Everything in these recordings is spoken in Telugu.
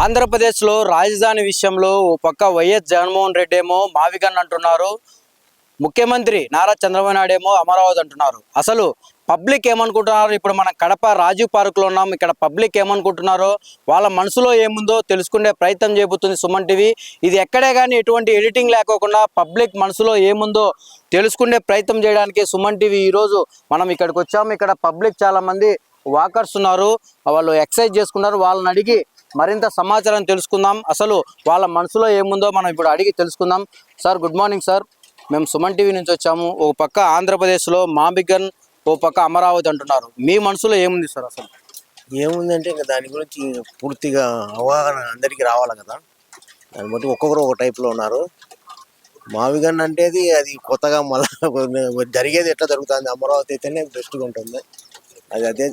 ఆంధ్రప్రదేశ్లో రాజధాని విషయంలో ఓ పక్క వైఎస్ జగన్మోహన్ రెడ్డి ఏమో మావిగన్ అంటున్నారు, ముఖ్యమంత్రి నారా చంద్రబాబు నాయుడు ఏమో అమరావతి అంటున్నారు. అసలు పబ్లిక్ ఏమనుకుంటున్నారు? ఇప్పుడు మనం కడప రాజీవ్ పార్కులో ఉన్నాం. ఇక్కడ పబ్లిక్ ఏమనుకుంటున్నారో, వాళ్ళ మనసులో ఏముందో తెలుసుకునే ప్రయత్నం చేయబోతుంది సుమన్ టీవీ. ఇది ఎక్కడే కానీ ఎటువంటి ఎడిటింగ్ లేకోకుండా పబ్లిక్ మనసులో ఏముందో తెలుసుకునే ప్రయత్నం చేయడానికి సుమన్ టీవీ ఈరోజు మనం ఇక్కడికి వచ్చాము. ఇక్కడ పబ్లిక్ చాలామంది వాకర్స్ ఉన్నారు, వాళ్ళు ఎక్సర్సైజ్ చేసుకున్నారు. వాళ్ళని అడిగి మరింత సమాచారం తెలుసుకుందాం. అసలు వాళ్ళ మనసులో ఏముందో మనం ఇప్పుడు అడిగి తెలుసుకుందాం. Sir, good morning sir. మేము సుమన్ టీవీ నుంచి వచ్చాము. ఓ పక్క ఆంధ్రప్రదేశ్లో మావిగన్, ఓ పక్క అమరావతి అంటున్నారు. మీ మనసులో ఏముంది సార్? అసలు ఏముందంటే ఇంకా దాని గురించి పూర్తిగా అవగాహన అందరికీ రావాలి కదా. దాన్ని బట్టి ఒక్కొక్కరు ఒక టైప్లో ఉన్నారు. మావిగన్ అంటే అది కొత్తగా మళ్ళీ జరిగేది ఎట్లా జరుగుతుంది, అమరావతి అయితేనే బెస్ట్గా ఉంటుంది. అదే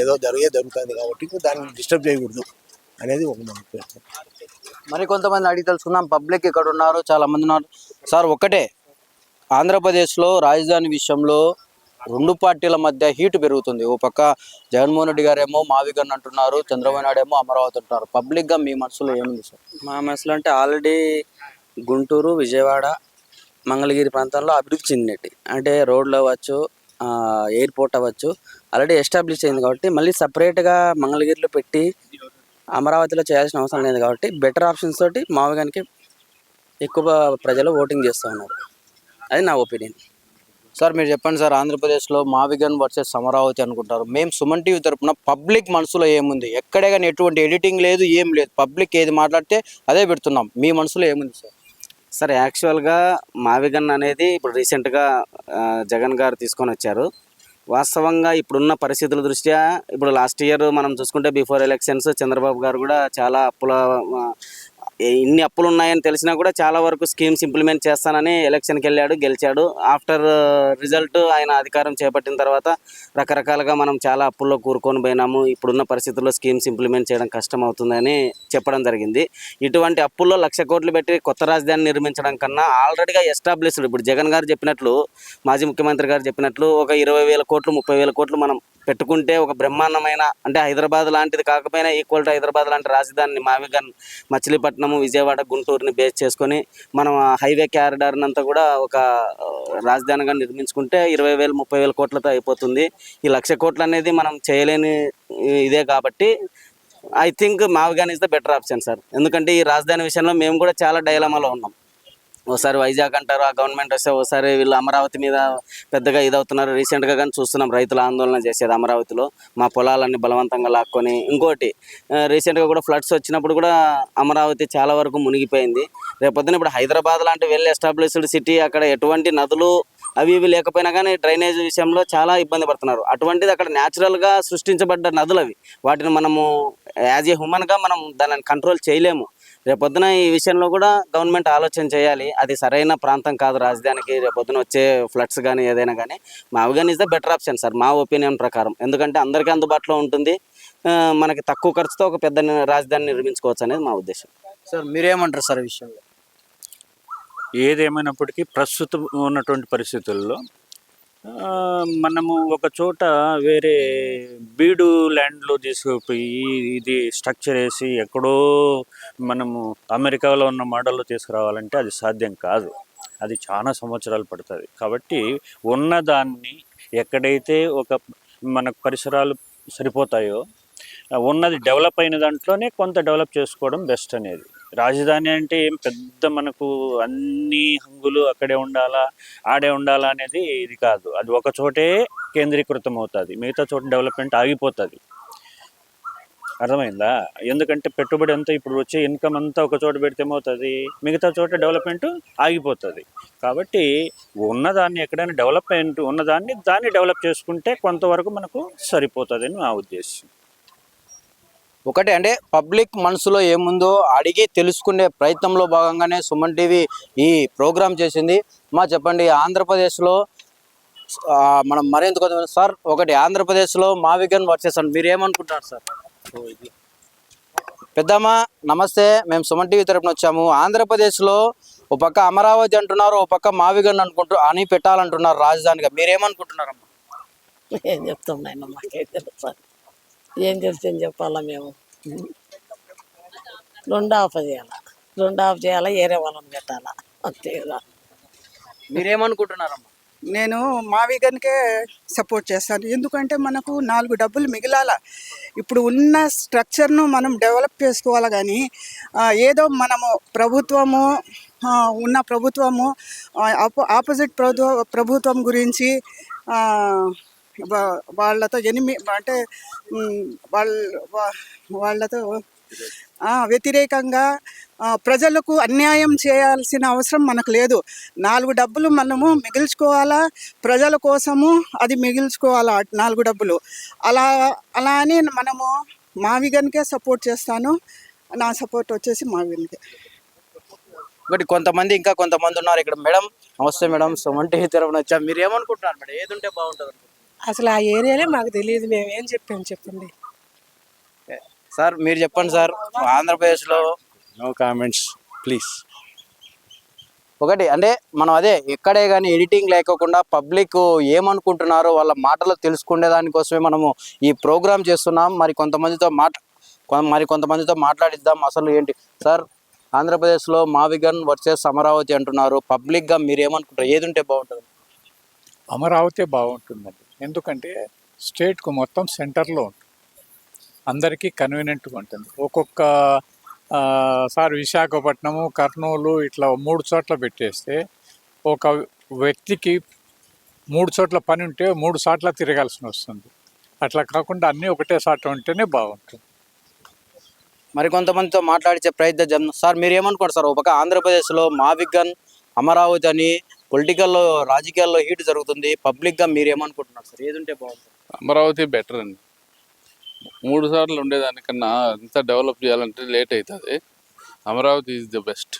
ఏదో జరుగుతుంది కాబట్టి దాన్ని డిస్టర్బ్ చేయకూడదు అనేది ఒక మన. మరి కొంతమంది అడిగి తెలుసుకుందాం. పబ్లిక్ ఇక్కడ ఉన్నారు, చాలా మంది ఉన్నారు. సార్, ఒకటే, ఆంధ్రప్రదేశ్లో రాజధాని విషయంలో రెండు పార్టీల మధ్య హీటు పెరుగుతుంది. ఓ పక్క జగన్మోహన్ రెడ్డి గారేమో మావిగన్ అంటున్నారు, చంద్రబాబు నాయుడు ఏమో అమరావతి అంటున్నారు. పబ్లిక్గా మీ మనసులో ఏముంది సార్? మా మనసులో అంటే ఆల్రెడీ గుంటూరు, విజయవాడ, మంగళగిరి ప్రాంతాల్లో అభివృద్ధి చెందినట్టు, అంటే రోడ్లు అవ్వచ్చు, ఎయిర్పోర్ట్ అవ్వచ్చు, ఆల్రెడీ ఎస్టాబ్లిష్ అయింది. కాబట్టి మళ్ళీ సపరేట్గా మంగళగిరిలో పెట్టి అమరావతిలో చేయాల్సిన అవసరం లేదు. కాబట్టి బెటర్ ఆప్షన్స్ తోటి మావిగన్కి ఎక్కువ ప్రజలు ఓటింగ్ చేస్తూ ఉన్నారు. అది నా ఒపీనియన్. సార్, మీరు చెప్పండి సార్. ఆంధ్రప్రదేశ్లో మావిగన్ వర్సెస్ అమరావతి అనుకుంటారు. మేము సుమన్ టీవీ తరపున పబ్లిక్ మనసులో ఏముంది? ఎక్కడే కానీ ఎటువంటి ఎడిటింగ్ లేదు, ఏం లేదు. పబ్లిక్ ఏది మాట్లాడితే అదే పెడుతున్నాం. మీ మనసులో ఏముంది సార్? సార్, యాక్చువల్గా మావిగన్ అనేది ఇప్పుడు రీసెంట్గా జగన్ గారు తీసుకొని వచ్చారు. వాస్తవంగా ఇప్పుడున్న పరిస్థితుల దృష్ట్యా, ఇప్పుడు లాస్ట్ ఇయర్ మనం చూసుకుంటే బిఫోర్ ఎలక్షన్స్ చంద్రబాబు గారు కూడా చాలా ఇన్ని అప్పులు ఉన్నాయని తెలిసినా కూడా చాలా వరకు స్కీమ్స్ ఇంప్లిమెంట్ చేస్తానని ఎలక్షన్కి వెళ్ళాడు, గెలిచాడు. ఆఫ్టర్ రిజల్ట్ ఆయన అధికారం చేపట్టిన తర్వాత రకరకాలుగా మనం చాలా అప్పుల్లో కూరుకొని పోయినాము, ఇప్పుడున్న పరిస్థితుల్లో స్కీమ్స్ ఇంప్లిమెంట్ చేయడం కష్టం అవుతుందని చెప్పడం జరిగింది. ఇటువంటి అప్పుల్లో 1,00,000 కోట్లు పెట్టి కొత్త రాజధాని నిర్మించడం కన్నా ఆల్రెడీగా ఎస్టాబ్లిష్డ్, ఇప్పుడు జగన్ గారు చెప్పినట్లు, మాజీ ముఖ్యమంత్రి గారు చెప్పినట్లు, ఒక 20,000 కోట్లు 30,000 కోట్లు మనం పెట్టుకుంటే ఒక బ్రహ్మాండమైన, అంటే హైదరాబాద్ లాంటిది కాకపోయినా ఈక్వల్ టు హైదరాబాద్ లాంటి రాజధానిని మావిగన్ మచిలీపట్నము, విజయవాడ, గుంటూరుని బేస్ చేసుకొని మనం హైవే క్యారిడార్ని అంతా కూడా ఒక రాజధానిగా నిర్మించుకుంటే 20,000 30,000 కోట్లతో అయిపోతుంది. ఈ 1,00,000 కోట్లు అనేది మనం చేయలేని ఇదే. కాబట్టి ఐ థింక్ మావిగన్ is the better option sir. ఎందుకంటే ఈ రాజధాని విషయంలో మేము కూడా చాలా డైలమాలో ఉన్నాం. ఒకసారి వైజాగ్ అంటారు, ఆ గవర్నమెంట్ వస్తే ఒకసారి వీళ్ళు అమరావతి మీద పెద్దగా ఇదవుతున్నారు. రీసెంట్గా కానీ చూస్తున్నాం రైతుల ఆందోళన చేసేది అమరావతిలో, మా పొలాలన్నీ బలవంతంగా లాక్కొని. ఇంకోటి, రీసెంట్గా కూడా ఫ్లడ్స్ వచ్చినప్పుడు కూడా అమరావతి చాలా వరకు మునిగిపోయింది. రేపొద్దున ఇప్పుడు హైదరాబాద్ లాంటి వెల్ ఎస్టాబ్లిష్డ్ సిటీ, అక్కడ ఎటువంటి నదులు అవి ఇవి లేకపోయినా కానీ డ్రైనేజ్ విషయంలో చాలా ఇబ్బంది పడుతున్నారు. అటువంటిది అక్కడ న్యాచురల్గా సృష్టించబడ్డ నదులు అవి. వాటిని మనము యాజ్ ఏ హ్యూమన్గా మనం దానిని కంట్రోల్ చేయలేము. రేపొద్దున ఈ విషయంలో కూడా గవర్నమెంట్ ఆలోచన చేయాలి. అది సరైన ప్రాంతం కాదు రాజధానికి, రేపొద్దున వచ్చే ఫ్లడ్స్ కానీ ఏదైనా కానీ. మావిగన్ is the better option sir, మా ఒపీనియన్ ప్రకారం. ఎందుకంటే అందరికీ అందుబాటులో ఉంటుంది, మనకి తక్కువ ఖర్చుతో ఒక పెద్ద రాజధాని నిర్మించుకోవచ్చు అనేది మా ఉద్దేశం. సార్, మీరేమంటారు సార్ ఈ విషయంలో? ఏదేమైనప్పటికీ ప్రస్తుతం ఉన్నటువంటి పరిస్థితుల్లో మనము ఒక చోట వేరే బీడు ల్యాండ్లో తీసుకుపోయి ఇది స్ట్రక్చర్ వేసి ఎక్కడో మనము అమెరికాలో ఉన్న మోడల్లో తీసుకురావాలంటే అది సాధ్యం కాదు. అది చాలా సంవత్సరాలు పడుతుంది. కాబట్టి ఉన్నదాన్ని ఎక్కడైతే మనకు పరిసరాలు సరిపోతాయో, ఉన్నది డెవలప్ అయిన దాంట్లోనే కొంత డెవలప్ చేసుకోవడం బెస్ట్ అనేది. రాజధాని అంటే ఏం పెద్ద మనకు అన్ని హంగులు అక్కడే ఉండాలా, ఆడే ఉండాలా అనేది ఇది కాదు. అది ఒక చోటే కేంద్రీకృతం అవుతుంది, మిగతా చోట డెవలప్మెంట్ ఆగిపోతుంది. అర్థమైందా? ఎందుకంటే పెట్టుబడి అంతా ఇప్పుడు వచ్చే ఇన్కమ్ అంతా ఒక చోట పెడితే ఏమవుతుంది, మిగతా చోట డెవలప్మెంట్ ఆగిపోతుంది. కాబట్టి ఉన్నదాన్ని ఎక్కడైనా డెవలప్మెంట్ ఉన్నదాన్ని డెవలప్ చేసుకుంటే కొంతవరకు మనకు సరిపోతుంది అని నా ఉద్దేశం. ఒకటే, అంటే పబ్లిక్ మనసులో ఏముందో అడిగి తెలుసుకునే ప్రయత్నంలో భాగంగానే సుమన్ టీవీ ఈ ప్రోగ్రాం చేసింది. చెప్పండి, ఆంధ్రప్రదేశ్లో మనం మరింత కొంత సార్, ఒకటి, ఆంధ్రప్రదేశ్లో మావిగన్ వర్సెస్ అని మీరు ఏమనుకుంటున్నారు సార్? పెద్దమ్మా నమస్తే, మేము సుమన్ టీవీ తరపున వచ్చాము. ఆంధ్రప్రదేశ్లో ఒక పక్క అమరావతి అంటున్నారు, ఒక పక్క మావిగన్ అని పెట్టాలంటున్నారు రాజధానిగా. మీరేమనుకుంటున్నారమ్మా? ఏం చెప్తాం నాయన, మాకేం తెలుసు సార్, ఏం తెలిసి ఏం చెప్పాలా మేము? రెండు ఆఫ్ చేయాలి, రెండు ఆఫ్ చేయాలి, ఏరే వాళ్ళని పెట్టాలా అంతే కదా. మీరేమనుకుంటున్నారమ్మా? నేను మావిగన్కే సపోర్ట్ చేస్తాను. ఎందుకంటే మనకు 4 డబ్బులు మిగిలాల. ఇప్పుడు ఉన్న స్ట్రక్చర్ను మనం డెవలప్ చేసుకోవాలి కానీ ఏదో మనము ప్రభుత్వము ఉన్న ప్రభుత్వము ఆపోజిట్ ప్రభుత్వం గురించి వాళ్ళతో అంటే వాళ్ళతో వ్యతిరేకంగా ప్రజలకు అన్యాయం చేయాల్సిన అవసరం మనకు లేదు. 4 డబ్బులు మనము మిగిల్చుకోవాలా, ప్రజల కోసము అది మిగిల్చుకోవాలా 4 డబ్బులు. అలా అలా అని మనము మావిగన్కే సపోర్ట్ చేస్తాను. నా సపోర్ట్ వచ్చేసి మావిగన్కే. ఒకటి కొంతమంది ఇంకా కొంతమంది ఉన్నారు ఇక్కడ. మేడం నమస్తే మేడం, సొమంటి తరఫున వచ్చా. మీరు ఏమనుకుంటున్నారు మేడం, ఏది ఉంటే బాగుంటుంది? అసలు ఆ ఏరియాలే మాకు తెలియదు, మేము ఏం చెప్పాము చెప్పండి. సార్ మీరు చెప్పండి సార్. ఆంధ్రప్రదేశ్లో నో కామెంట్స్ ప్లీజ్. ఒకటి అంటే మనం అదే ఎక్కడే కానీ ఎడిటింగ్ లేకోకుండా పబ్లిక్ ఏమనుకుంటున్నారో వాళ్ళ మాటలు తెలుసుకునే దానికోసమే మనము ఈ ప్రోగ్రామ్ చేస్తున్నాం. మరి కొంతమందితో మాట్లాడిద్దాం. అసలు ఏంటి సార్, ఆంధ్రప్రదేశ్లో మావిగన్ వర్సెస్ అమరావతి అంటున్నారు. పబ్లిక్గా మీరు ఏమనుకుంటారు, ఏది ఉంటే బాగుంటుంది? అమరావతి బాగుంటుందండి, ఎందుకంటే స్టేట్కు మొత్తం సెంటర్లో ఉంటుంది, అందరికీ కన్వీనియంట్గా ఉంటుంది. ఒక్కొక్క సారి విశాఖపట్నము, కర్నూలు ఇట్లా 3 చోట్ల పెట్టేస్తే ఒక వ్యక్తికి 3 చోట్ల పని ఉంటే 3 సార్లు తిరగాల్సి వస్తుంది. అట్లా కాకుండా అన్నీ ఒకటే సాట ఉంటేనే బాగుంటుంది. మరి కొంతమందితో మాట్లాడించే ప్రయత్నం చేద్దాం. సార్ మీరు ఏమనుకోండి సార్, ఒక పక్క ఆంధ్రప్రదేశ్లో మావిగన్ అమరావతి అని పొలిటికల్లో రాజకీయాల్లో హీట్ జరుగుతుంది. పబ్లిక్గా మీరు ఏమనుకుంటున్నారు సార్, ఏది ఉంటే బాగుంటుంది? అమరావతి బెటర్ అండి. 3 సార్లు ఉండేదానికన్నా ఎంత డెవలప్ చేయాలంటే లేట్ అవుతుంది. Amaravati is the best.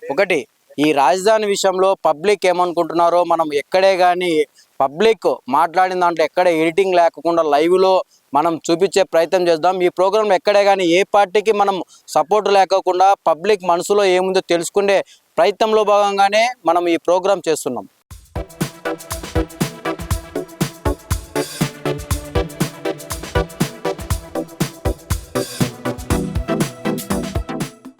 ఒకటి ఈ రాజధాని విషయంలో పబ్లిక్ ఏమనుకుంటున్నారో మనం ఎక్కడే కానీ పబ్లిక్ మాట్లాడిన దాంట్లో ఎక్కడ ఎడిటింగ్ లేకుండా లైవ్లో మనం చూపించే ప్రయత్నం చేద్దాం. ఈ ప్రోగ్రామ్ ఎక్కడే కానీ ఏ పార్టీకి మనం సపోర్ట్ లేకోకుండా పబ్లిక్ మనసులో ఏముందో తెలుసుకునే ప్రయత్నంలో భాగంగానే మనం ఈ ప్రోగ్రామ్ చేస్తున్నాం.